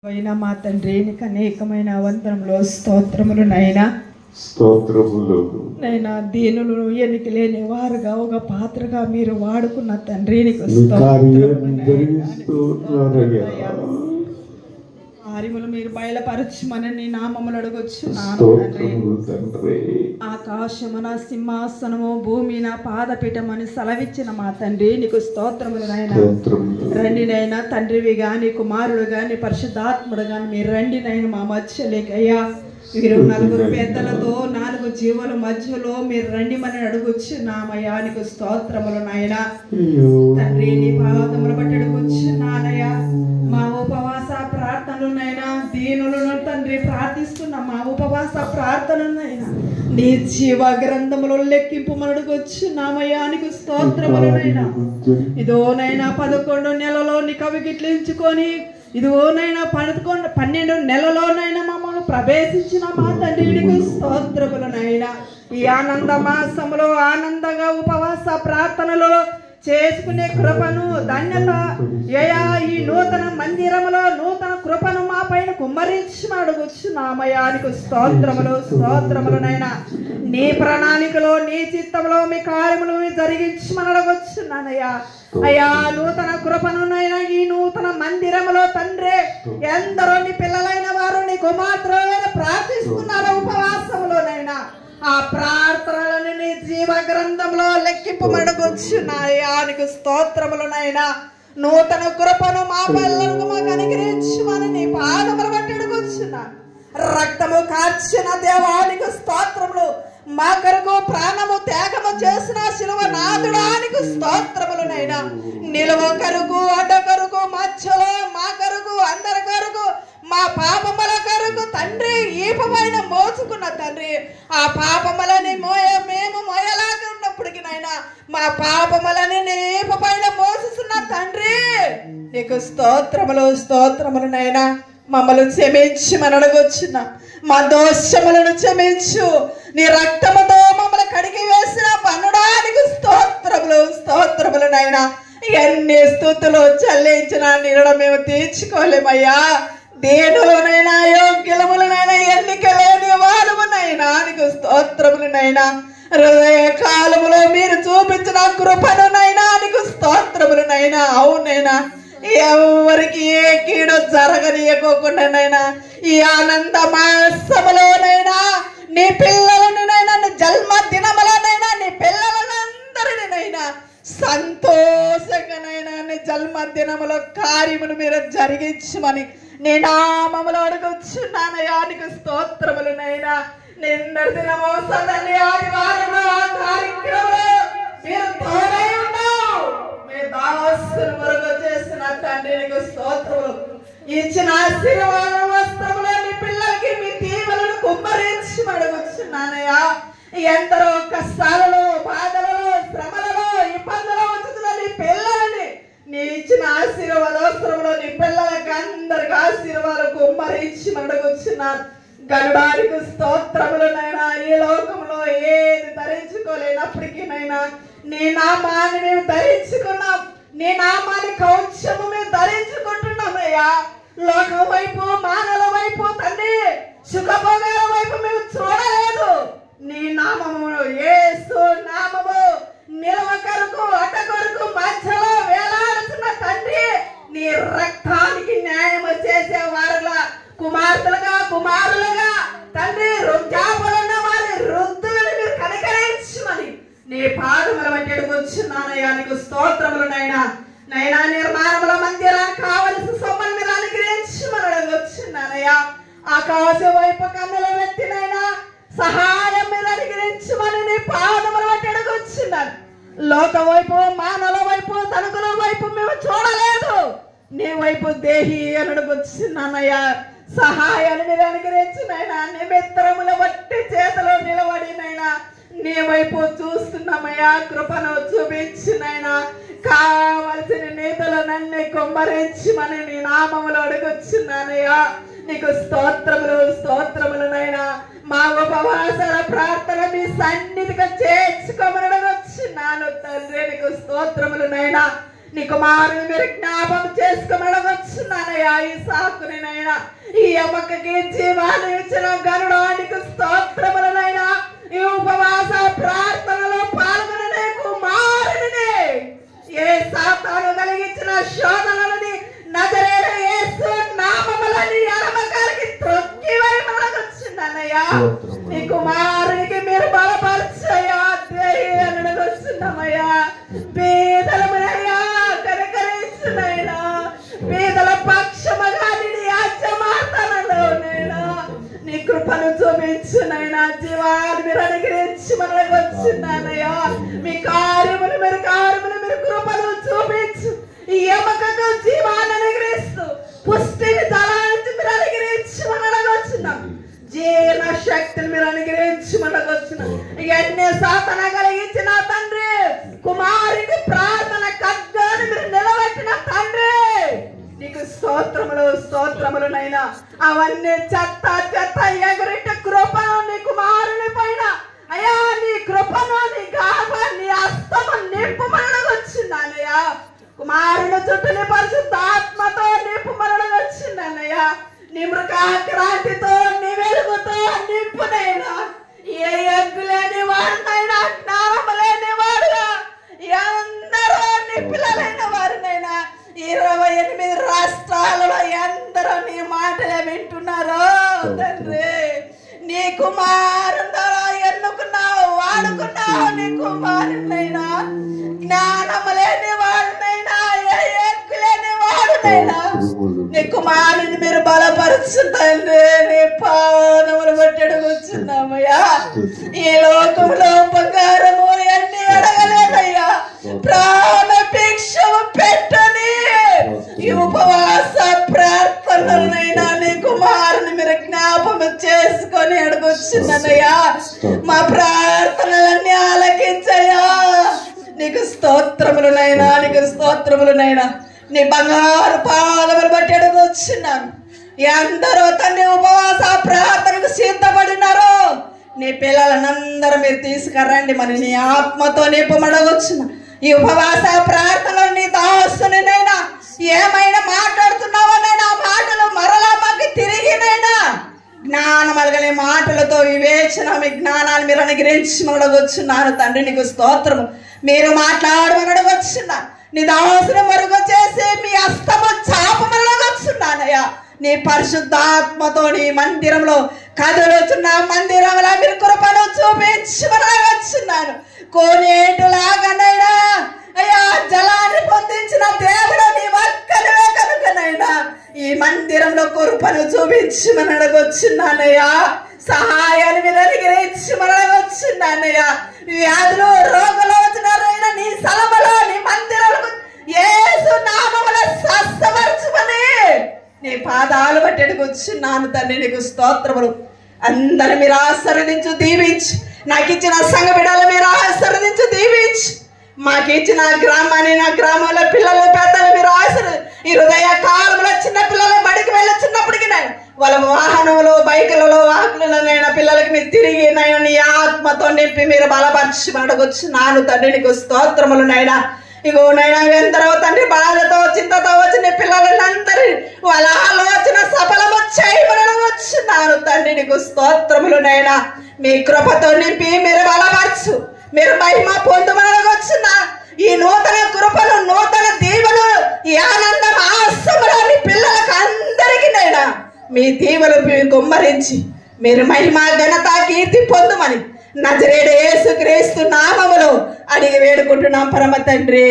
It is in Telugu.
అయినా మా తండ్రి నీకు అనేకమైన వందనములు స్తోత్రములు నైనా. స్తోత్రములు నైనా దీనులు ఎన్నిక లేని వారుగా ఒక పాత్రగా మీరు వాడుకున్న తండ్రి నీకు కార్యములు మీరు బయలుపరచమని నీ నామములు అడగొచ్చున్నాను తండ్రి. ఆకాశమున సింహాసనము భూమి నా పాదపీఠమని సెలవిచ్చిన మా తండ్రి నీకు స్తోత్రములు నైనా. రండి నైనా తండ్రివి గాని కుమారుడు గాని పరిశుద్ధాత్ముడు గాని మీరు రండి నైనా మా మధ్యలేకయ్యా. మీరు నలుగురు పెద్దలతో 4 జీవుల మధ్యలో మీరు రండి మన అడుగుచున్నామయ్యా. నీకు స్తోత్రములు నాయనా. తండ్రి నీ పాదములు బట్టి అడుగుచున్నానయ్యా. మా ఉపవాస ప్రార్థనలునైనా దీనులను తండ్రి ప్రార్థిస్తున్న మా ఉపవాస ప్రార్థనలైనా నీ జీవ గ్రంథములు లెక్కింపు మన అడుగుచున్నామయ్యా. నీకు స్తోత్రములునైనా. ఇదోనైనా 11 నెలలో నీ కవిగిట్లించుకొని ఇదిగోనైనా 12 నెలలోనైనా మమ్మల్ని ప్రవేశించిన మా తండ్రి నీకు స్తోత్రములనైనా. ఈ ఆనంద మాసములో ఆనందంగా ఉపవాస ప్రార్థనలో చేసుకునే కృపను ధన్యత యయా ఈ నూతన మందిరములో నూతన కృపను మా పైన కుమ్మరించి అడుగుచున్నామయ్యా. నీకు స్తోత్రములునైనా. నీ ప్రణాళికలో నీ చిత్తంలో మీ కార్యములు జరిగించమని అడగొచ్చున్నానయ్యా. అయ్యా నూతన కృపనునైనా ఈ నూతన మందిరములో తండ్రి ఎందరో నీ పిల్లలైన వారు నీ కుమార్తెలైన ప్రార్థిస్తున్నారు ఉపవాసములోనైనా. ఆ ప్రార్థనలను నీ జీవ గ్రంథంలో లెక్కింపమడుగుచున్నాయా. నీకు స్తోత్రములనైనా. నూతన కృపను మా పిల్లలకు మాకు అనుగ్రహించమని నీ పాదములు బట్టి అడుగుచున్నాను. రక్తము కార్చిన దేవానికి స్తోత్రములు. మా కొరకు ప్రాణము త్యాగము చేసిన శిలువ నాథుడానికి స్తోత్రములనైనా. నిలువ కరుగు అడ్డ కరుగు మధ్యలో మా కరుగు అందరి కరుగు మా పాపముల కరుగు తండ్రి ఈపమైన మోసుకున్న తండ్రి ఆ పాపములని మేము మోయలాగా ఉన్నప్పటికీ నైనా మా పాపములని ఈపమైన మోసుకున్న తండ్రి నీకు స్తోత్రములనైనా. మమ్మల్ని క్షమించి మన అడగొచ్చున్నా. మా దోషములను క్షమించు. నీ రక్తముతో మమ్మల్ని కడిగి వేసిన పన్నుడానికి స్తోత్రములనైనా. ఎన్ని స్తుతులు చెల్లించిన నిరడ మేము తీర్చుకోలేమయ్యా. దేనులనైనా యోగ్యులములనైనా ఎన్నిక లేని వారమునైనా నీకు స్తోత్రములనైనా. హృదయ కాలములో మీరు చూపించిన కృపనునైనా నీకు స్తోత్రములనైనా. అవునైనా ఎవరికి ఏ కీడు జరగనీయకోకుండానైనా ఈ ఆనంద మాసములోనైనా నీ పిల్లలనైనా నీ జన్మ దినములనైనా నీ పిల్లలందరినైనా సంతోషంగానైనా నీ జన్మ దినములో కార్యమును మీరు జరిగించమని నీ నామములో అడుగుచున్నానయ్యా. నీకు స్తోత్రములనైనా. నిన్నటి దినము సదని ఆదివారము ఆ కార్యక్రమంలో మీరు తోడై ఉన్నావు. మీ దాసుల వరకు చేసిన తండ్రి నీకు స్తోత్రములు. ఇచ్చిన ఆశీర్వాద వస్త్రములు నీ పిల్లలకి మీ దీవెనలను కుమ్మరించి అడుగుచున్నానయ్యా. ఎందరో కష్టాలలో బాధలలో శ్రమలలో ఇబ్బందులలో వచ్చుతున్న నీ పిల్లలని నీ ఇచ్చిన ఆశీర్వాద వస్త్రములు నీ పిల్లలకి అందరికి ఆశీర్వాదం కుమ్మరించి అడుగుచున్నాను. గరుడానికి స్తోత్రములనైనా. ఈ లోకంలో ఏది ధరించుకోలేనప్పటికీనైనా నీ నామాన్ని మేము ధరించుకున్నాం. నీ నామాన్ని కౌశము మేము ధరించుకుంటున్నామయ్యా. లోకం వైపు మానవుల వైపు తండ్రి సుఖభోగాల వైపు మేము చూడలేదు. నీ నామము యేసు నామము నిలవ కొరకు అడ్డ కొరకు మధ్యలో వేలాడుతున్న తండ్రి నీ రక్తానికి న్యాయం చేసే వారులా కుమార్తెలుగా కుమారులుగా తండ్రి వృద్ధాపలున్న వారి వృద్ధులను మీరు కనికరించమని నీ పాదముల బట్టి అడుగుచున్నానయ్యా. నీకు స్తోత్రములనైనా. నైనా నిర్మాణముల మందిరానికి కావలసిన సొమ్మను మీరు అనుగ్రహించమని అడుగుచున్నానయ్యా. ఆకాశం వైపు కన్నుల వ్యక్తినైనా సహాయం మీరు అనుగ్రహించమని నీ పాదముల బట్టి అడుగుచున్నాను. లోక వైపు మానవుల వైపు తణుకుల వైపు మేము చూడలేదు. నీ వైపు దేహి అని అడుగుచున్నానయ్యా. సహాయాన్ని మీరు అనుగ్రహించినైనా నిమిత్తముల బట్టి చేతిలో నిలబడినైనా నీ వైపు చూస్తున్నామయ్యా. కృపను చూపించినైనా కావలసిన నీతులనన్నీ కుమ్మరించమని నీ నామములో అడుగుచున్నానయ్యా. నీకు స్తోత్రములనైనా. మా ఉపవాసాల ప్రార్థన మీ సన్నిధిగా చేర్చుకోమని అడుగుచున్నాను తండ్రి. నీకు స్తోత్రములనైనా. నీ కుమారుని మీరు జ్ఞాపకం చేసుకోమని వచ్చున్నానయ్యా. ఈ సాకునైనా ఈ అమ్మకి జీవాన్ని ఇచ్చిన గరుడానికి స్తోత్రములనైనా ఈ ఉపవాస ప్రార్థనలో పాల్గొనే కుమారుని ఏ సాతాను కలిగించిన శోధనలని నజరేయుడైన యేసు నామములని ఎడమకాలికి త్రొక్కివేయమని వచ్చున్నానయ్యా. నీ కుమారునికి మీరు బలపరచయ్యా. దేని వస్తున్నామయ్యా. పేదలమయ్యా కనకరించునైనా పేదల పక్షముగా నీ యాజమాతనలోనైనా నీ కృపను చూపించునైనా. జీవాన్ని మీరు అనుగ్రహించి మనకు వచ్చిన్నానయ్యా. మీ కార్యములు మీరు కృపను చూపించు. ఈ ఎముకకు జీవాన్ని అనుగ్రహిస్తూ పుష్టిని తలాంచి మీరు అనుగ్రహించి మనకు వచ్చినాం. జీర్ణ శక్తిని మీరు అనుగ్రహించి మనకు వచ్చినాం. ఇవన్నీ సాధన కలిగించిన తండ్రి, కుమారునికి ప్రార్థన ఖడ్గాన్ని మీరు నిలబెట్టిన తండ్రి, నీకు స్తోత్రములనైనా. అవన్నీ చెత్త ఎగురిట కృపను నీ కుమారుని పైన అయ్యా, నీ కృపను నీ నీ హస్తము నింపుమనగా వచ్చిందన్నయ్యా. కుమారుని చుట్టూ నీ పరిశుద్ధాత్మతో నింపుమనగా వచ్చిందన్నయ్యా. నీ మృగాక్రాంతితో నీ వెలుగుతో నింపునైనా. ఏ ఎగ్గులేని వారినైనా జ్ఞానం లేని వారుగా ఎందరో నీ పిల్లలైన వారినైనా 28 రాష్ట్రాలలో ఎందరో నీ మాటలే వింటున్నారో తండ్రి. నీ కుమారుడు ఎన్నుకున్నావు, వాడుకున్నావు. నీ కుమారునైనా జ్ఞానం లేని వాడునైనా లేని వాడునైనా నీ కుమారుని మీరు బలపరుచుతండి. నీ పాదములు బట్టి అడుగుచున్నామయ్యా. ఈ లోకంలో బంగారము అన్ని అడగలేదయ్యా. ప్రాణభిక్షము పెట్టని ఈ ఉపవాస ప్రార్థనలైనా నీ కుమారుని మీరు జ్ఞాపకం చేసుకొని అడుగుచున్నానయ్యా. మా ప్రార్థనలన్నీ ఆలకించయ్యా. నీకు స్తోత్రములనైనా, నీకు స్తోత్రములనైనా. నీ బంగారు పాదములు బట్టి అడుగుచున్నాను. ఎందరో తండ్రి ఉపవాస ప్రార్థనకు సిద్ధపడినారో నీ పిల్లలనందరూ మీరు తీసుకురండి. మరి నీ ఆత్మతో నింపమడగొచ్చున్నా. ఈ ఉపవాస ప్రార్థనలు నీ దాసునినైనా ఏమైనా మాట్లాడుతున్నావనైనా మాటలు మరలా మాకు తిరిగినైనా జ్ఞానం అలగలే మాటలతో వివేచన మీ జ్ఞానాన్ని మీరు అనుగ్రహించి మనడగొచ్చున్నాను తండ్రి. నీకు స్తోత్రము. మీరు మాట్లాడమనడగొచ్చున్నా. నీ దాసుని మరుగు చేసి మీ హస్తము చాపమనడగొచ్చున్నానయ్యా. నీ పరిశుద్ధాత్మతో నీ మందిరంలో కదులుతున్న మందిరంలో మీరు కృపను చూపించి మనడగొచ్చున్నాను. కోనేటులాగానైనా అయ్యా జలాన్ని పొందించిన దేవుడు నీ ఒక్కరివే కనుకనైనా ఈ మందిరంలో కృపను చూపించి మనం అడగొచ్చున్నానయ్యా. సహాయాన్ని మీరు అనుగ్రహించి మనం అడగొచ్చున్నానయ్యా. వ్యాధులు రోగులు వచ్చినారైనా నీ స్థలములో నీ మందిరంలో యేసు నామములో స్వస్థపరచుమని నీ పాదాలు బట్టి అడుగుచున్నాను తండ్రి. నీకు స్తోత్రములు. అందరు మీరు ఆశీర్వదించు దీవించి నాకు ఇచ్చిన సంఘ బిడ్డలు మీరు ఆశీర్వదించు దీవించి మాకు ఇచ్చిన గ్రామాన్ని నా గ్రామంలో పిల్లలు పెద్దలు మీరు ఈ హృదయ కాలంలో చిన్న పిల్లలు బడికి వెళ్ళొచ్చినప్పటికీ వాళ్ళ వాహనంలో బైకులలో వాహనాలైన పిల్లలకి మీరు తిరిగి నైనా నీ ఆత్మతో నింపి మీరు బలపరిచి అడగొచ్చున్నాను తండ్రి. నీకు స్తోత్రములు నైనా. ఇగో నైనా ఎందరో తండ్రి బాధతో చింతతో వచ్చిన పిల్లలందరి వాళ్ళ ఆలోచన సఫలము చేయమనవచ్చున్నాను తండ్రి. నీకు స్తోత్రములు నైనా. మీ కృపతో నింపి మీరు బలపరచు, మీరు మహిమ పొందమనవచ్చున్నా. ఈ నూతన కృపను నూతన దీవెను ఈ ఆనందం ఆశములని పిల్లలకు అందరికీ నైనా మీ దీవెను కుమ్మరించి మీరు మహిమ ఘనత కీర్తి పొందుమని నజరేయుడు యేసుక్రీస్తు నామములో అడిగి వేడుకుంటున్నాం పరమ తండ్రి.